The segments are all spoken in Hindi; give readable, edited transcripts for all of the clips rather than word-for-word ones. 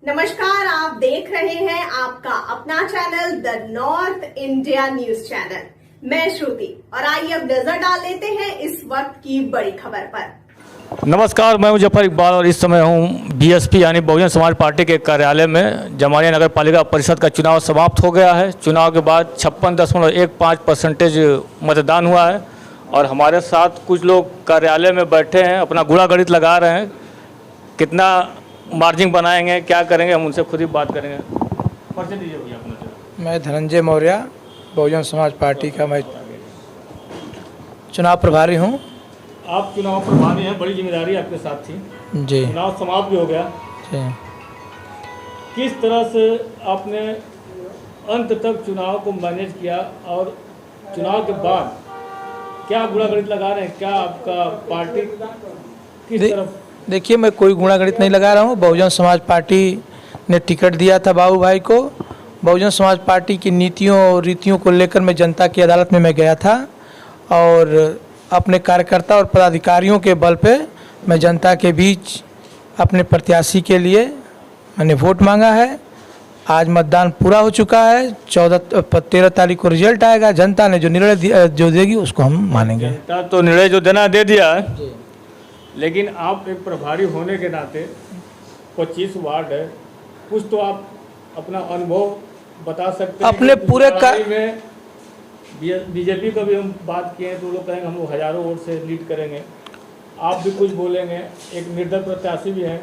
नमस्कार, आप देख रहे हैं आपका अपना channel the north India news channel. मैं श्रुति और आइए अब नजर डाल लेते हैं इस वक्त की बड़ी खबर पर। नमस्कार, मैं हूं जफर इकबाल और इस समय हूं बीएसपी यानी बहुजन समाज पार्टी के कार्यालय में। जमानिया नगर पालिका परिषद का चुनाव समाप्त हो गया है। चुनाव के बाद 56.15% मतदान हुआ है और हमारे साथ कुछ लोग कार्यालय में बैठे हैं, अपना गुणा गणित लगा रहे हैं। कितना मार्जिन बनाएंगे, क्या करेंगे, हम उनसे खुद ही बात करेंगे। परिचय दीजिए भैया अपना। मैं धनंजय मौर्य, बहुजन समाज पार्टी का मैं चुनाव प्रभारी हूं। आप चुनाव प्रभारी हैं, बड़ी जिम्मेदारी आपके साथ थी। जी चुनाव समाप्त भी हो गया। जी। किस तरह से आपने अंत तक चुनाव को मैनेज किया और चुनाव के बाद क्या गुणा गणित लगा रहे हैं? क्या आपका पार्टी किस तरफ? देखिए, मैं कोई गुणा गणित नहीं लगा रहा हूं। बहुजन समाज पार्टी ने टिकट दिया था बाबू भाई को। बहुजन समाज पार्टी की नीतियों और रीतियों को लेकर मैं जनता की अदालत में मैं गया था और अपने कार्यकर्ता और पदाधिकारियों के बल पे मैं जनता के बीच अपने प्रत्याशी के लिए मैंने वोट मांगा है। आज मतदान पूरा हो चुका है। 13 तारीख को रिजल्ट आएगा। जनता ने जो निर्णय जो देगी उसको हम मानेंगे। तो निर्णय जो देना दे दिया है, लेकिन आप एक प्रभारी होने के नाते 25 वार्ड है, कुछ तो आप अपना अनुभव बता सकते हैं। अपने पूरे में बीजेपी का भी हम बात किए हैं तो लोग कहेंगे हम लोग हजारों वोट से लीड करेंगे। आप भी कुछ बोलेंगे। एक निर्दल प्रत्याशी भी हैं,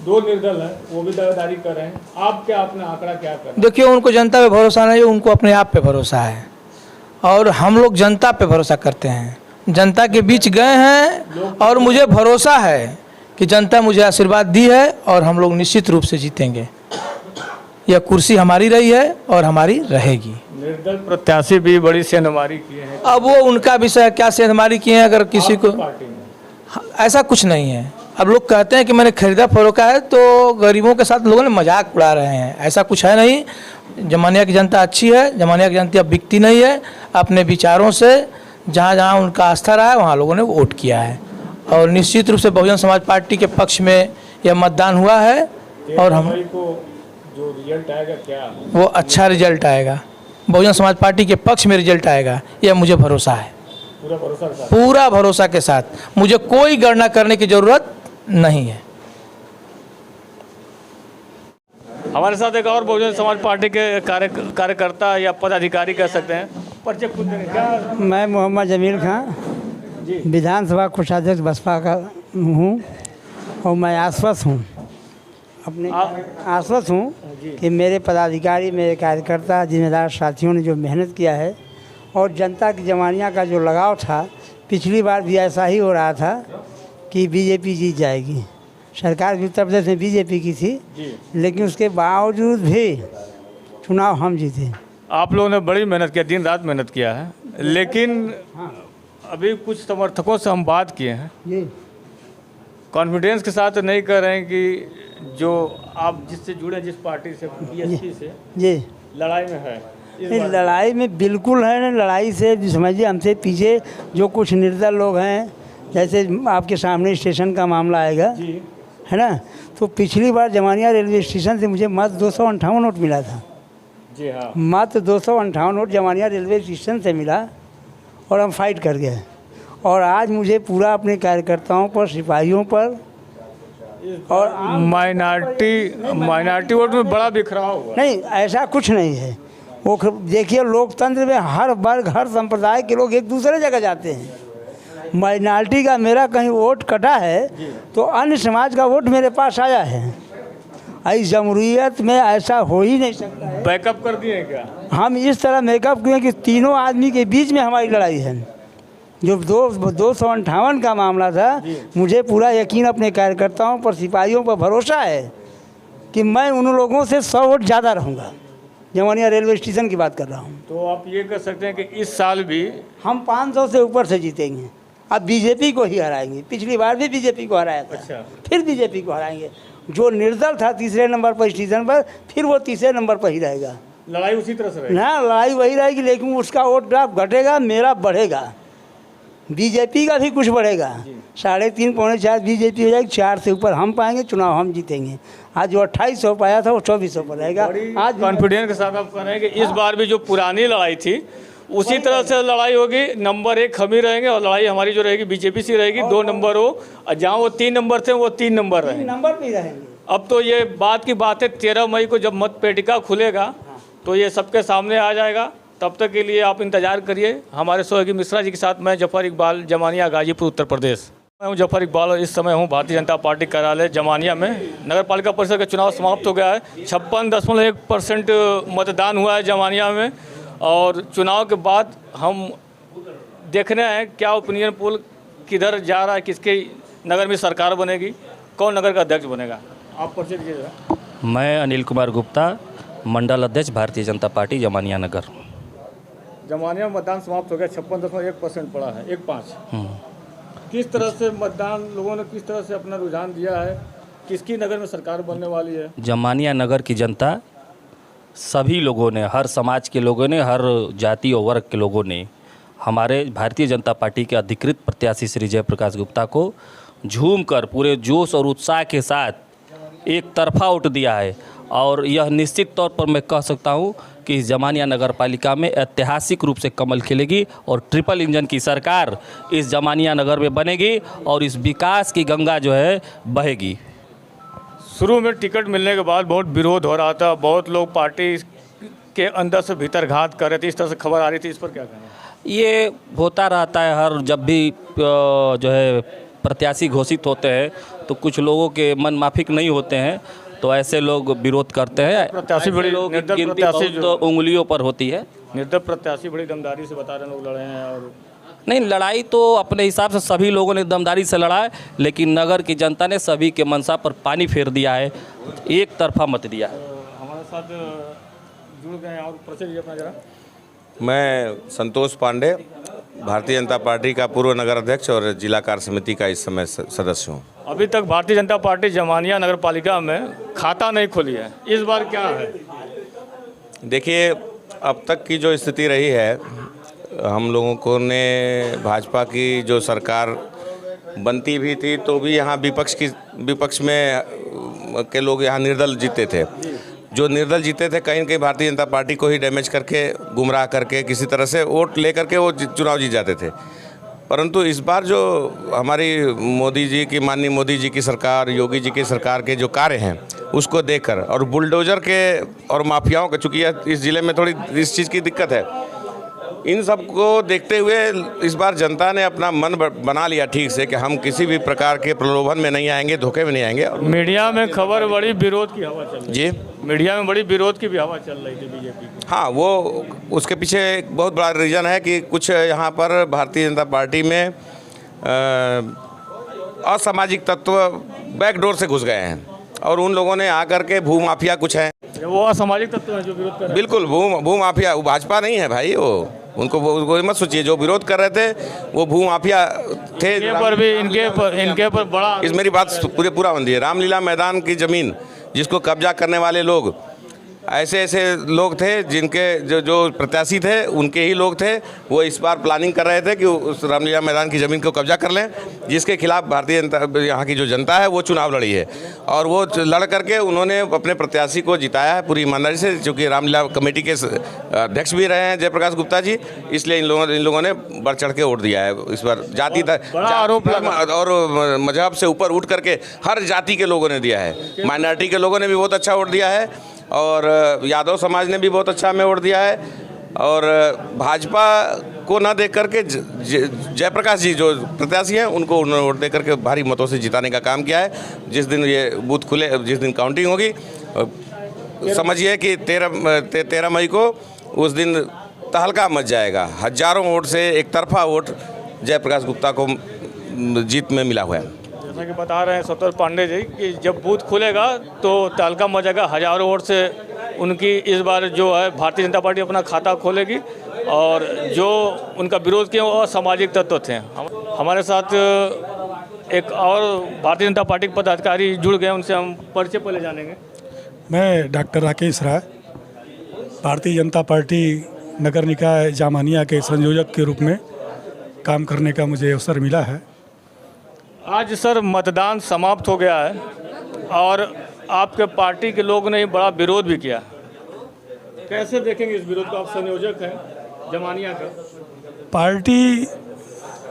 2 निर्दल हैं, वो भी दावेदारी कर रहे हैं। आप क्या अपना आंकड़ा क्या कर रहे हैं? देखिए, उनको जनता पे भरोसा नहीं है, उनको अपने आप पे भरोसा है और हम लोग जनता पे भरोसा करते हैं। जनता के बीच गए हैं और मुझे भरोसा है कि जनता मुझे आशीर्वाद दी है और हम लोग निश्चित रूप से जीतेंगे। यह कुर्सी हमारी रही है और हमारी रहेगी। निर्दल प्रत्याशी भी बड़ी सेंधमारी किए हैं। अब वो उनका विषय है, क्या सेंधमारी किए हैं। अगर किसी को पार्टी में ऐसा कुछ नहीं है। अब लोग कहते हैं कि मैंने खरीदा फरोखा है, तो गरीबों के साथ लोगों ने मजाक उड़ा रहे हैं। ऐसा कुछ है नहीं। जमानिया की जनता अच्छी है। जमानिया की जनता बिकती नहीं है। अपने विचारों से जहाँ जहाँ उनका आस्था रहा है वहाँ लोगों ने वोट किया है और निश्चित रूप से बहुजन समाज पार्टी के पक्ष में यह मतदान हुआ है और हम को जो रिजल्ट आएगा क्या वो अच्छा रिजल्ट आएगा। बहुजन समाज पार्टी के पक्ष में रिजल्ट आएगा, यह मुझे भरोसा है। पूरा भरोसा के साथ। मुझे कोई गणना करने की ज़रूरत नहीं है। हमारे साथ एक और बहुजन समाज पार्टी के कार्यकर्ता या पदाधिकारी कह सकते हैं। परिचय खुद देंगे क्या? मैं मोहम्मद जमील खान, विधानसभा कोषाध्यक्ष बसपा का हूँ और मैं आश्वस्त हूँ, अपने आश्वस्त हूँ कि मेरे पदाधिकारी, मेरे कार्यकर्ता, जिम्मेदार साथियों ने जो मेहनत किया है और जनता की जमानिया का जो लगाव था, पिछली बार भी ऐसा ही हो रहा था कि बीजेपी जीत जाएगी। सरकार भी उत्तर प्रदेश में बीजेपी की थी, लेकिन उसके बावजूद भी चुनाव हम जीते। आप लोगों ने बड़ी मेहनत किया, दिन रात मेहनत किया है, लेकिन अभी कुछ समर्थकों से हम बात किए हैं, कॉन्फिडेंस के साथ नहीं कह रहे हैं कि जो आप जिससे जुड़े, जिस पार्टी से, बीएसपी से, जी लड़ाई में है। इस लड़ाई में बिल्कुल है ना। लड़ाई से समझिए, हमसे पीछे जो कुछ निर्दल लोग हैं, जैसे आपके सामने स्टेशन का मामला आएगा, है ना। तो पिछली बार जमानिया रेलवे स्टेशन से मुझे मात्र 258 वोट मिला था। जी हाँ, मात्र 258 वोट जमानिया रेलवे स्टेशन से मिला और हम फाइट कर गए। और आज मुझे पूरा अपने कार्यकर्ताओं पर, सिपाहियों पर और माइनॉरिटी वोट में बड़ा बिखराव हुआ। नहीं, ऐसा कुछ नहीं है। वो देखिए, लोकतंत्र में हर वर्ग, हर संप्रदाय के लोग एक दूसरे जगह जाते हैं। माइनॉरिटी का मेरा कहीं वोट कटा है तो अन्य समाज का वोट मेरे पास आया है। इस जमहूरियत में ऐसा हो ही नहीं सकता है। बैकअप कर दिए क्या? हम इस तरह मेकअप किए कि तीनों आदमी के बीच में हमारी लड़ाई है। जो 258 का मामला था, मुझे पूरा यकीन, अपने कार्यकर्ताओं पर, सिपाहियों पर भरोसा है कि मैं उन लोगों से 100 वोट ज़्यादा रहूँगा। जमानिया रेलवे स्टेशन की बात कर रहा हूँ। तो आप ये कह सकते हैं कि इस साल भी हम 500 से ऊपर से जीतेंगे। अब बीजेपी को ही हराएंगे। पिछली बार भी बीजेपी को हराया था। अच्छा। फिर बीजेपी को हराएंगे। जो निर्दल था तीसरे नंबर पर स्टेशन पर, फिर वो तीसरे नंबर पर ही रहेगा। लड़ाई उसी तरह से रहेगी ना, लड़ाई वही रहेगी, लेकिन उसका वोट ड्राप घटेगा, मेरा बढ़ेगा। बीजेपी का भी कुछ बढ़ेगा। 3.5 पौने 4 बीजेपी हो जाएगी, 4 से ऊपर हम पाएंगे, चुनाव हम जीतेंगे। आज जो 2800 पाया था वो 2400 पर रहेगा। आज कॉन्फिडेंस के साथ आप कह रहे हैं कि इस बार भी जो पुरानी लड़ाई थी उसी तरह से लड़ाई होगी। नंबर 1 हम ही रहेंगे और लड़ाई हमारी जो रहेगी बीजेपी से रहेगी। 2 नंबर हो और जहाँ वो 3 नंबर थे वो 3 नंबर रहेंगे। नंबर भी रहेंगे। अब तो ये बात की बात है 13 मई को जब मत पेटिका खुलेगा तो ये सबके सामने आ जाएगा। तब तक के लिए आप इंतजार करिए। हमारे सहयोगी मिश्रा जी के साथ मैं जफर इकबाल, जमानिया, गाजीपुर, उत्तर प्रदेश। मैं हूं जफर इकबाल और इस समय हूं भारतीय जनता पार्टी कार्यालय जमानिया में। नगर पालिका परिषद का चुनाव समाप्त हो गया है। 56.1% मतदान हुआ है जमानिया में और चुनाव के बाद हम देखने हैं क्या ओपिनियन पोल किधर जा रहा है, किसके नगर में सरकार बनेगी, कौन नगर का अध्यक्ष बनेगा। आप परिचय दीजिएगा। मैं अनिल कुमार गुप्ता, मंडल अध्यक्ष भारतीय जनता पार्टी जमानिया नगर। जमानिया में मतदान समाप्त हो गया, 56.1% पड़ा है, 1-5। किस तरह से मतदान लोगों ने किस तरह से अपना रुझान दिया है, किसकी नगर में सरकार बनने वाली है। जमानिया नगर की जनता सभी लोगों ने, हर समाज के लोगों ने, हर जाति और वर्ग के लोगों ने हमारे भारतीय जनता पार्टी के अधिकृत प्रत्याशी श्री जयप्रकाश गुप्ता को झूमकर पूरे जोश और उत्साह के साथ एक तरफा वोट दिया है। और यह निश्चित तौर पर मैं कह सकता हूं कि इस जमानिया नगर पालिका में ऐतिहासिक रूप से कमल खिलेगी और ट्रिपल इंजन की सरकार इस जमानिया नगर में बनेगी और इस विकास की गंगा जो है बहेगी। शुरू में टिकट मिलने के बाद बहुत विरोध हो रहा था, बहुत लोग पार्टी के अंदर से भीतर घात कर रहे थे, इस तरह से खबर आ रही थी, इस पर क्या कहना है। ये होता रहता है, हर जब भी जो है प्रत्याशी घोषित होते हैं तो कुछ लोगों के मन माफिक नहीं होते हैं तो ऐसे लोग विरोध करते हैं। प्रत्याशी बड़ी लोग निर्दल गिनती प्रत्याशी बहुत तो उंगलियों पर होती है। निर्दल प्रत्याशी बड़ी दमदारी से बता रहे हैं लोग लड़े हैं। और नहीं, लड़ाई तो अपने हिसाब से सभी लोगों ने दमदारी से लड़ा है, लेकिन नगर की जनता ने सभी के मनसा पर पानी फेर दिया है, एक तरफा मत दिया है। हमारे साथ जुड़ गए हैं और परिचय दीजिए अपना जरा। मैं संतोष पांडे, भारतीय जनता पार्टी का पूर्व नगर अध्यक्ष और जिला कार्य समिति का इस समय सदस्य हूँ। अभी तक भारतीय जनता पार्टी जमानिया नगर पालिका में खाता नहीं खोली है, इस बार क्या है। देखिए, अब तक की जो स्थिति रही है, हम लोगों को ने भाजपा की जो सरकार बनती भी थी तो भी यहाँ विपक्ष में के लोग यहाँ निर्दल जीते थे। जो निर्दल जीते थे कहीं न कहीं भारतीय जनता पार्टी को ही डैमेज करके, गुमराह करके, किसी तरह से वोट लेकर के वो चुनाव जीत जाते थे। परंतु इस बार जो हमारी माननीय मोदी जी की सरकार, योगी जी की सरकार के जो कार्य हैं उसको देखकर और बुलडोजर के और माफियाओं के, चूँकि इस ज़िले में थोड़ी इस चीज़ की दिक्कत है, इन सब को देखते हुए इस बार जनता ने अपना मन बना लिया ठीक से कि हम किसी भी प्रकार के प्रलोभन में नहीं आएंगे, धोखे में नहीं आएंगे। मीडिया में खबर बड़ी विरोध की हवा चल रही जी, मीडिया में बड़ी विरोध की भी हवा चल रही थी बीजेपी की। हाँ, वो उसके पीछे एक बहुत बड़ा रीज़न है कि कुछ यहाँ पर भारतीय जनता पार्टी में असामाजिक तत्व बैकडोर से घुस गए हैं और उन लोगों ने आकर के भूमाफिया कुछ हैं, वो असामाजिक तत्व हैं जो विरोध कर रहे हैं। बिल्कुल भूमाफिया, वो भाजपा नहीं है भाई, वो उनको मत सोचिए। जो विरोध कर रहे थे वो भूमाफिया थे। इनके पर बड़ा मेरी बात पूरा बंदी है। रामलीला मैदान की ज़मीन जिसको कब्जा करने वाले लोग, ऐसे लोग थे जिनके जो प्रत्याशी थे उनके ही लोग थे। वो इस बार प्लानिंग कर रहे थे कि उस रामलीला मैदान की ज़मीन को कब्जा कर लें, जिसके खिलाफ भारतीय जनता, यहाँ की जो जनता है वो चुनाव लड़ी है और वो लड़ करके उन्होंने अपने प्रत्याशी को जिताया है पूरी ईमानदारी से। चूँकि रामलीला कमेटी के अध्यक्ष भी रहे हैं जयप्रकाश गुप्ता जी, इसलिए इन लोगों ने बढ़ चढ़ के वोट दिया है। इस बार जाति आरोप और मजहब से ऊपर उठ करके हर जाति के लोगों ने दिया है। माइनॉरिटी के लोगों ने भी बहुत अच्छा वोट दिया है और यादव समाज ने भी बहुत अच्छा में वोट दिया है। और भाजपा को ना देख करके जयप्रकाश जी जो प्रत्याशी हैं उनको उन्होंने वोट दे करके भारी मतों से जिताने का काम किया है। जिस दिन ये बूथ खुले, जिस दिन काउंटिंग होगी, समझिए कि 13 मई को उस दिन तहलका मच जाएगा। हजारों वोट से एक तरफा वोट जयप्रकाश गुप्ता को जीत में मिला हुआ है। जैसा कि बता रहे हैं संतोष पांडे जी कि जब बूथ खुलेगा तो तहलका मचेगा, हजारों वोट से उनकी इस बार जो है भारतीय जनता पार्टी अपना खाता खोलेगी। और जो उनका विरोध किया वो असामाजिक तत्व थे। हमारे साथ एक और भारतीय जनता पार्टी के पदाधिकारी जुड़ गए, उनसे हम परिचय पहले जानेंगे। मैं डॉक्टर राकेश राय, भारतीय जनता पार्टी नगर निकाय जामानिया के संयोजक के रूप में काम करने का मुझे अवसर मिला है। आज सर मतदान समाप्त हो गया है और आपके पार्टी के लोग ने बड़ा विरोध भी किया। कैसे देखेंगे इस विरोध को? आप संयोजक हैं जमानिया का। पार्टी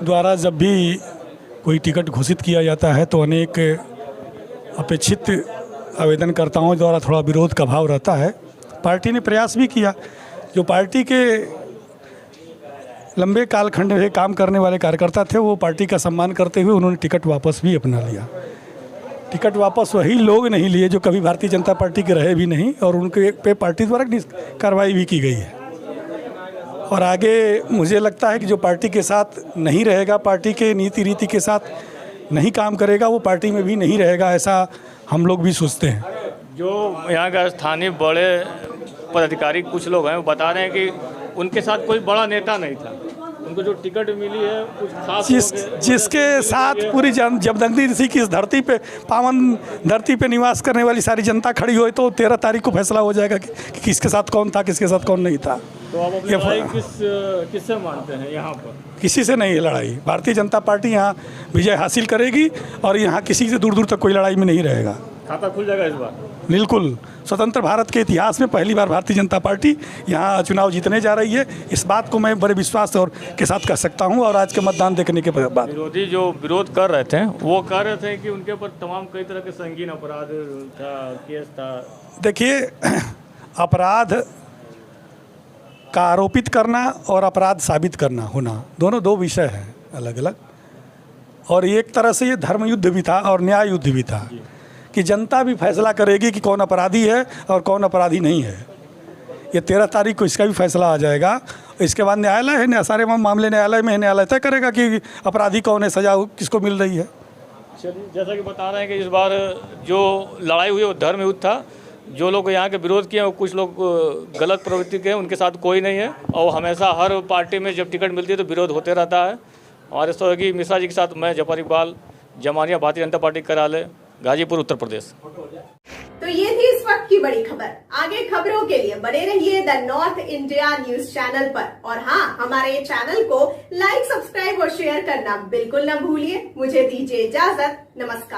द्वारा जब भी कोई टिकट घोषित किया जाता है तो अनेक अपेक्षित आवेदनकर्ताओं द्वारा थोड़ा विरोध का भाव रहता है। पार्टी ने प्रयास भी किया, जो पार्टी के लंबे कालखंड में काम करने वाले कार्यकर्ता थे वो पार्टी का सम्मान करते हुए उन्होंने टिकट वापस भी अपना लिया। टिकट वापस वही लोग नहीं लिए जो कभी भारतीय जनता पार्टी के रहे भी नहीं, और उनके पे पार्टी द्वारा कार्रवाई भी की गई है। और आगे मुझे लगता है कि जो पार्टी के साथ नहीं रहेगा, पार्टी के नीति रीति के साथ नहीं काम करेगा, वो पार्टी में भी नहीं रहेगा, ऐसा हम लोग भी सोचते हैं। जो यहाँ का स्थानीय बड़े पदाधिकारी कुछ लोग हैं वो बता रहे हैं कि उनके साथ कोई बड़ा नेता नहीं था, उनको जो टिकट मिली है कुछ खास जिसके साथ पूरी जमदग्नि ऋषि की इस धरती पे, पावन धरती पे निवास करने वाली सारी जनता खड़ी हुई तो 13 तारीख को फैसला हो जाएगा कि किसके साथ कौन था, किसके साथ कौन नहीं था। तो आप अपनी लड़ाई किससे मानते हैं? यहाँ पर किसी से नहीं है लड़ाई। भारतीय जनता पार्टी यहाँ विजय हासिल करेगी और यहाँ किसी से दूर दूर तक कोई लड़ाई में नहीं रहेगा। खाता खुल जाएगा इस बार? बिल्कुल। स्वतंत्र भारत के इतिहास में पहली बार भारतीय जनता पार्टी यहाँ चुनाव जीतने जा रही है। इस बात को मैं बड़े विश्वास और के साथ कह सकता हूँ। और आज के मतदान देखने के बाद विरोधी जो विरोध कर रहे थे वो कह रहे थे कि उनके ऊपर तमाम कई तरह के संगीन अपराध था, केस था। देखिए, अपराध का आरोपित करना और अपराध साबित करना होना दोनों दो विषय हैं अलग अलग। और एक तरह से ये धर्म युद्ध भी था और न्याय युद्ध भी था कि जनता भी फैसला करेगी कि कौन अपराधी है और कौन अपराधी नहीं है। ये 13 तारीख को इसका भी फैसला आ जाएगा। इसके बाद न्यायालय है, सारे मामले न्यायालय में है, न्यायालय तय करेगा कि अपराधी कौन है, सजा किसको मिल रही है। चलिए, जैसा कि बता रहे हैं कि इस बार जो लड़ाई हुई वो धर्म युद्ध था। जो लोग यहाँ के विरोध किए वो कुछ लोग गलत प्रवृत्ति के हैं, उनके साथ कोई नहीं है। और हमेशा हर पार्टी में जब टिकट मिलती है तो विरोध होते रहता है। हमारे सहयोगी मिश्रा जी के साथ मैं जफर इकबाल, जमानिया, भारतीय जनता पार्टी कार्यालय, गाजीपुर, उत्तर प्रदेश। तो ये थी इस वक्त की बड़ी खबर। आगे खबरों के लिए बने रहिए the north India news channel पर। और हाँ, हमारे चैनल को लाइक, सब्सक्राइब और शेयर करना बिल्कुल न भूलिए। मुझे दीजिए इजाजत। नमस्कार।